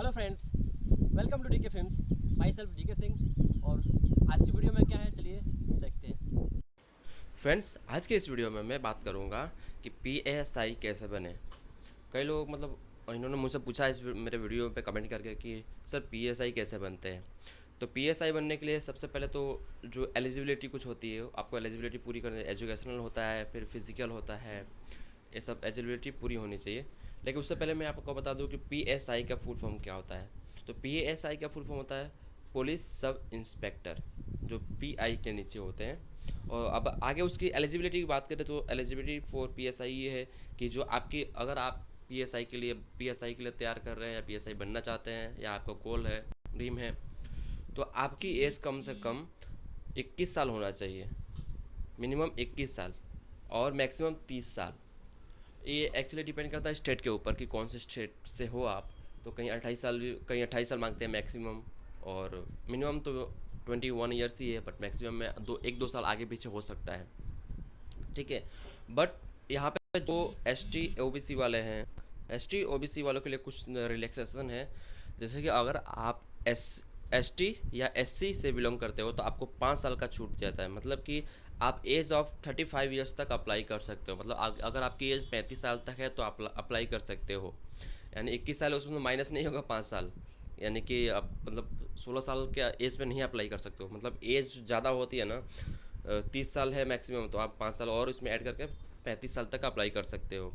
Hello friends, welcome to DK films. My self DK Singh. और आज की वीडियो में क्या है, चलिए देखते हैं। फ्रेंड्स, आज के इस वीडियो में मैं बात करूंगा कि पीएसआई कैसे बने। कई लोग इन्होंने मुझसे पूछा मेरे वीडियो पे कमेंट करके कि सर पीएसआई कैसे बनते हैं। तो पीएसआई बनने के लिए सबसे पहले तो जो एलिजिबिलिटी कुछ होती है, आपको एलिजिबिलिटी पूरी करनी है। एजुकेशनल होता है, फिर फिजिकल होता है, ये सब एलिजिबिलिटी पूरी होनी चाहिए। लेकिन उससे पहले मैं आपको बता दूं कि पीएसआई का फुल फॉर्म क्या होता है। तो पीएसआई का फुल फॉर्म होता है पुलिस सब इंस्पेक्टर, जो पीआई के नीचे होते हैं। और अब आगे उसकी एलिजिबिलिटी की बात करें तो एलिजिबिलिटी फॉर पीएसआई ये है कि जो आपकी, अगर आप पीएसआई के लिए तैयार कर रहे हैं या पीएसआई बनना चाहते हैं या आपका गोल है, ड्रीम है, तो आपकी एज कम से कम 21 साल होना चाहिए। मिनिमम 21 साल और मैक्सिमम 30 साल। ये एक्चुअली डिपेंड करता है स्टेट के ऊपर कि कौन से स्टेट से हो आप। तो कहीं 28 साल भी, कहीं 28 साल मांगते हैं मैक्सिमम, और मिनिमम तो 21 ईयर्स ही है, बट मैक्सिमम में 1-2 साल आगे पीछे हो सकता है। ठीक है। बट यहाँ पे जो ST OBC वाले हैं, ST OBC वालों के लिए कुछ रिलैक्सेशन है। जैसे कि अगर आप ST या SC से बिलोंग करते हो तो आपको 5 साल का छूट जाता है। मतलब कि आप एज ऑफ 35 ईयर्स तक अप्लाई कर सकते हो। मतलब अगर आपकी एज 35 साल तक है तो आप अप्लाई कर सकते हो। यानी 21 साल उसमें माइनस नहीं होगा 5 साल। यानी कि आप मतलब 16 साल के एज पे नहीं अप्लाई कर सकते हो। मतलब एज ज़्यादा होती है ना, 30 साल है मैक्सिमम, तो आप 5 साल और इसमें ऐड करके 35 साल तक अप्लाई कर सकते हो।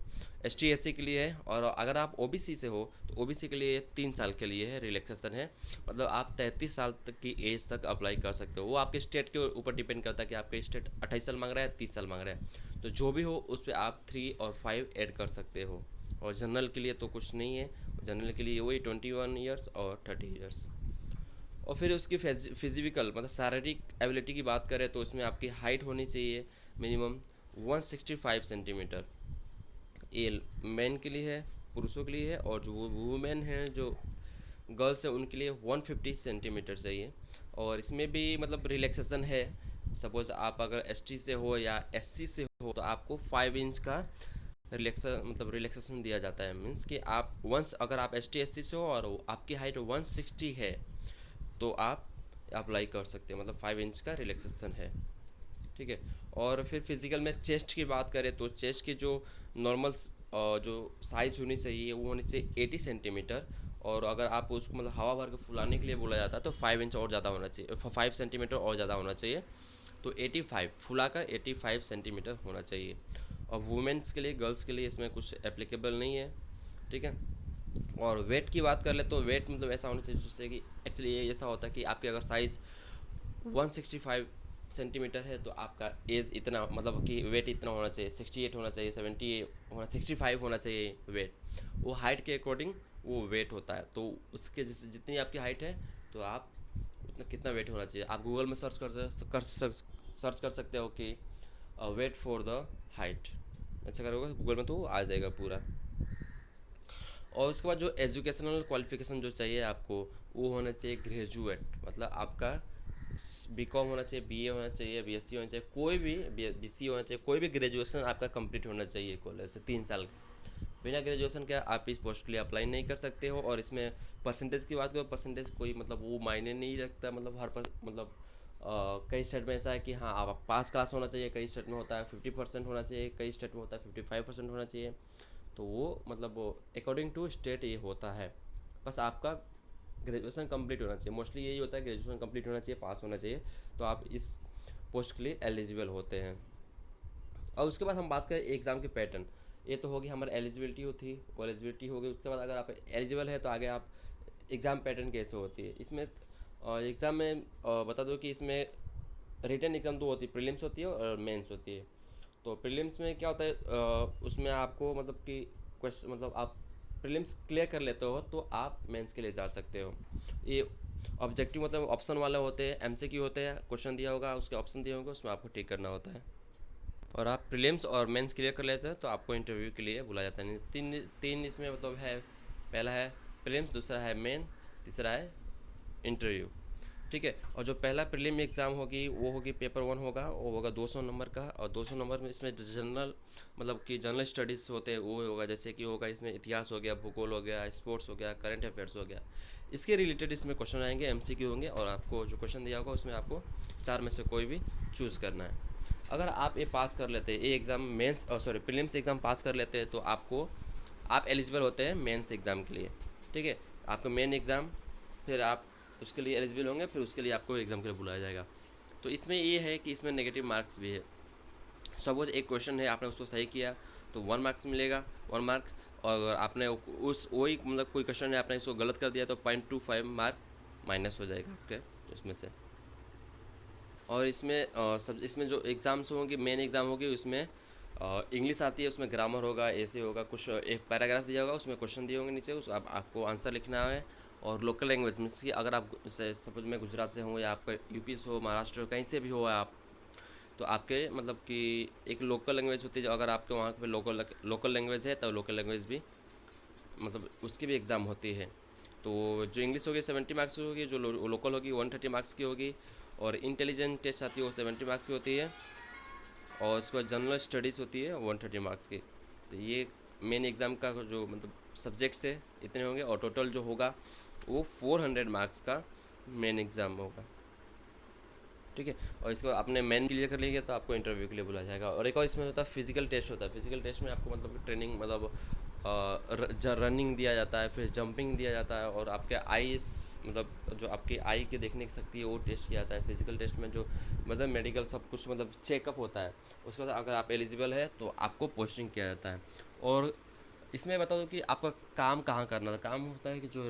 ST SC के लिए है। और अगर आप OBC से हो तो OBC के लिए 3 साल के लिए है, रिलैक्सेशन है। मतलब आप 33 साल तक की एज तक अप्लाई कर सकते हो। वो आपके स्टेट के ऊपर डिपेंड करता है कि आपके स्टेट 28 साल मांग रहा है, 30 साल मांग रहा है। तो जो भी हो उस पर आप 3 और 5 ऐड कर सकते हो। और जनरल के लिए तो कुछ नहीं है। जनरल के लिए वही 21 ईयर्स और 30 ईयर्स। और फिर उसकी फिजिकल मतलब शारीरिक एबिलिटी की बात करें तो उसमें आपकी हाइट होनी चाहिए मिनिमम 165 सेंटीमीटर। ये मेन के लिए है, पुरुषों के लिए है। और जो वुमेन हैं, जो गर्ल्स हैं, उनके लिए 150 सेंटीमीटर चाहिए। और इसमें भी मतलब रिलैक्सेशन है। सपोज आप अगर ST से हो या SC से हो तो आपको 5 इंच का रिलैक्सेशन दिया जाता है। मीन्स कि आप वंस अगर आप ST SC से हो और आपकी हाइट 160 है तो आप अप्लाई कर सकते हैं। मतलब 5 इंच का रिलैक्सेशन है। ठीक है। और फिर फिजिकल में चेस्ट की बात करें तो चेस्ट की जो नॉर्मल जो साइज होनी चाहिए वो होनी चाहिए 80 सेंटीमीटर। और अगर आप उसको मतलब हवा भर के फुलाने के लिए बोला जाता है तो 5 इंच और ज़्यादा होना चाहिए, 5 सेंटीमीटर और ज़्यादा होना चाहिए। तो 85 फुला कर 85 सेंटीमीटर होना चाहिए। और वुमेंस के लिए, गर्ल्स के लिए इसमें कुछ एप्लीकेबल नहीं है। ठीक है। और वेट की बात कर ले तो वेट मतलब ऐसा होना चाहिए जिससे कि एक्चुअली ये ऐसा होता है कि आपकी अगर साइज़ 165 सेंटीमीटर है तो आपका एज इतना, मतलब कि वेट इतना होना चाहिए, 68 होना चाहिए, 70 होना, 65 होना चाहिए वेट। वो हाइट के अकॉर्डिंग वो वेट होता है। तो उसके जैसे जितनी आपकी हाइट है तो आप उतना कितना वेट होना चाहिए। आप गूगल में सर्च कर सकते हो कि वेट फॉर द हाइट। ऐसा करोगे गूगल में तो वो आ जाएगा पूरा। और उसके बाद जो एजुकेशनल क्वालिफिकेशन जो चाहिए आपको, वो होना चाहिए ग्रेजुएट। मतलब आपका BCom होना चाहिए, BA होना चाहिए, BSc होना चाहिए, कोई भी BC होना चाहिए, कोई भी ग्रेजुएशन आपका कंप्लीट होना चाहिए कॉलेज से 3 साल का। बिना ग्रेजुएशन के आप इस पोस्ट के लिए अप्लाई नहीं कर सकते हो। और इसमें परसेंटेज की बात करो, परसेंटेज कोई मतलब वो मायने नहीं रखता। मतलब मतलब कई स्टेट में ऐसा है कि हाँ आप पास क्लास होना चाहिए, कई स्टेट में होता है 50% होना चाहिए, कई स्टेट में होता है 55% होना चाहिए। तो वो मतलब वो अकॉर्डिंग टू स्टेट ये होता है। बस आपका ग्रेजुएशन कंप्लीट होना चाहिए। मोस्टली यही होता है, ग्रेजुएशन कंप्लीट होना चाहिए, पास होना चाहिए, तो आप इस पोस्ट के लिए एलिजिबल होते हैं। और उसके बाद हम बात करें एग्ज़ाम के पैटर्न। ये तो होगी हमारी एलिजिबिलिटी होती, वो एलिजिबिलिटी होगी। उसके बाद अगर आप एलिजिबल है तो आगे आप एग्ज़ाम पैटर्न कैसे होती है इसमें। एग्ज़ाम में बता दो कि इसमें रिटन एग्ज़ाम दो होती है, प्रीलिम्स होती है और मेंस होती है। तो प्रीलिम्स में क्या होता है, उसमें आपको मतलब कि क्वेश्चन, मतलब आप प्रीलिम्स क्लियर कर लेते हो तो आप मेंस के लिए जा सकते हो। ये ऑब्जेक्टिव मतलब ऑप्शन वाले होते हैं, MCQ होते हैं, क्वेश्चन दिया होगा, उसके ऑप्शन दिए होंगे, उसमें आपको टिक करना होता है। और आप प्रीलिम्स और मेंस क्लियर कर लेते हैं तो आपको इंटरव्यू के लिए बुलाया जाता है। नहीं, तीन तीन इसमें मतलब है। पहला है प्रीलिम्स, दूसरा है मेन, तीसरा है इंटरव्यू। ठीक है। और जो पहला प्रीलिम एग्ज़ाम होगी वो होगी पेपर 1 होगा, वो होगा 200 नंबर का। और 200 नंबर में इसमें जनरल मतलब कि जनरल स्टडीज़ होते हैं वो होगा, जैसे कि होगा इसमें इतिहास हो गया, भूगोल हो गया, स्पोर्ट्स हो गया, करंट अफेयर्स हो गया। इसके रिलेटेड इसमें क्वेश्चन आएंगे, एमसीक्यू होंगे, और आपको जो क्वेश्चन दिया होगा उसमें आपको 4 में से कोई भी चूज़ करना है। अगर आप ये पास कर लेते हैं, ये exam mains sorry prelims exam pass कर लेते हैं, तो आप एलिजिबल होते हैं मेंस एग्ज़ाम के लिए। ठीक है, आपका मेन एग्ज़ाम, फिर आप उसके लिए एलिजिबल होंगे, फिर उसके लिए आपको एग्ज़ाम के लिए बुलाया जाएगा। तो इसमें ये है कि इसमें नेगेटिव मार्क्स भी है। सपोज एक क्वेश्चन है, आपने उसको सही किया तो 1 मार्क्स मिलेगा, 1 मार्क। और अगर आपने उस वही मतलब कोई क्वेश्चन है आपने इसको गलत कर दिया तो 0.25 मार्क माइनस हो जाएगा आपके उसमें से। और इसमें सब इसमें जो एग्ज़ाम्स होंगे, मेन एग्ज़ाम होगी, उसमें इंग्लिश आती है, उसमें ग्रामर होगा, ऐसे होगा, कुछ एक पैराग्राफ दिया होगा, उसमें क्वेश्चन दिए होंगे नीचे, उस आपको आंसर लिखना है। और लोकल लैंग्वेज मीन्स कि अगर आप सपोज मैं गुजरात से हूँ, या आपका यूपी से हो, महाराष्ट्र हो, कहीं से भी हो आप, तो आपके मतलब कि एक लोकल लैंग्वेज होती है। अगर आपके वहाँ पे लोकल लैंग्वेज है तो लोकल लैंग्वेज भी मतलब उसकी भी एग्ज़ाम होती है। तो जो इंग्लिश होगी 70 मार्क्स की होगी, जो लोकल होगी 130 मार्क्स की होगी, और इंटेलिजेंट टेस्ट आती है वो 70 मार्क्स की होती है, और उसके बाद जनरल स्टडीज़ होती है 130 मार्क्स की। तो ये मेन एग्ज़ाम का जो मतलब सब्जेक्ट्स है इतने होंगे, और टोटल जो होगा वो 400 मार्क्स का मेन एग्ज़ाम होगा। ठीक है, और इसको आपने मेन क्लियर कर लिया तो आपको इंटरव्यू के लिए बुलाया जाएगा। और एक और इसमें होता है फिजिकल टेस्ट होता है। फिजिकल टेस्ट में आपको मतलब ट्रेनिंग मतलब रनिंग दिया जाता है, फिर जंपिंग दिया जाता है, और आपके आईज मतलब जो आपकी आई की देखने की शक्ति है वो टेस्ट किया जाता है। फिजिकल टेस्ट में जो मतलब मेडिकल सब कुछ मतलब चेकअप होता है। उसके बाद अगर आप एलिजिबल है तो आपको पोस्टिंग किया जाता है। और इसमें बता दो कि आपका काम कहाँ करना था। काम होता है कि जो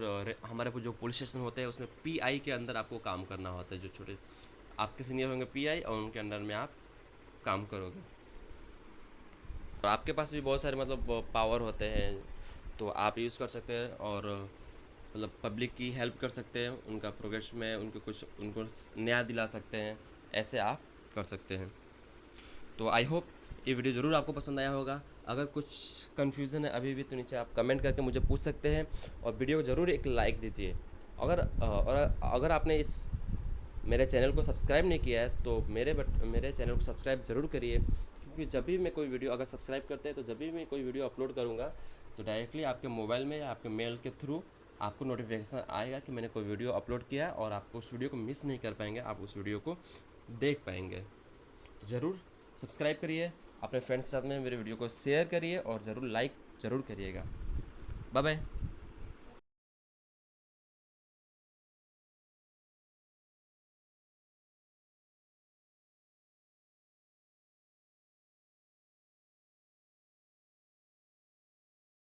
हमारे जो पुलिस स्टेशन होते हैं उसमें पीआई के अंदर आपको काम करना होता है। जो छोटे आपके सीनियर होंगे पीआई, और उनके अंडर में आप काम करोगे। और आपके पास भी बहुत सारे मतलब पावर होते हैं, तो आप यूज़ कर सकते हैं, और मतलब पब्लिक की हेल्प कर सकते हैं, उनका प्रोग्रेस में उनको न्याय दिला सकते हैं, ऐसे आप कर सकते हैं। तो आई होप ये वीडियो ज़रूर आपको पसंद आया होगा। अगर कुछ कन्फ्यूज़न है अभी भी तो नीचे आप कमेंट करके मुझे पूछ सकते हैं, और वीडियो को ज़रूर एक लाइक दीजिए। और अगर आपने इस मेरे चैनल को सब्सक्राइब नहीं किया है तो मेरे चैनल को सब्सक्राइब ज़रूर करिए, क्योंकि जब भी मैं कोई वीडियो अगर सब्सक्राइब करते हैं तो जब भी मैं कोई वीडियो अपलोड करूँगा तो डायरेक्टली आपके मोबाइल में या आपके मेल के थ्रू आपको नोटिफिकेशन आएगा कि मैंने कोई वीडियो अपलोड किया है, और आपको उस वीडियो को मिस नहीं कर पाएंगे, आप उस वीडियो को देख पाएंगे। तो ज़रूर सब्सक्राइब करिए, अपने फ्रेंड्स के साथ में मेरे वीडियो को शेयर करिए, और ज़रूर लाइक ज़रूर करिएगा। Bye bye.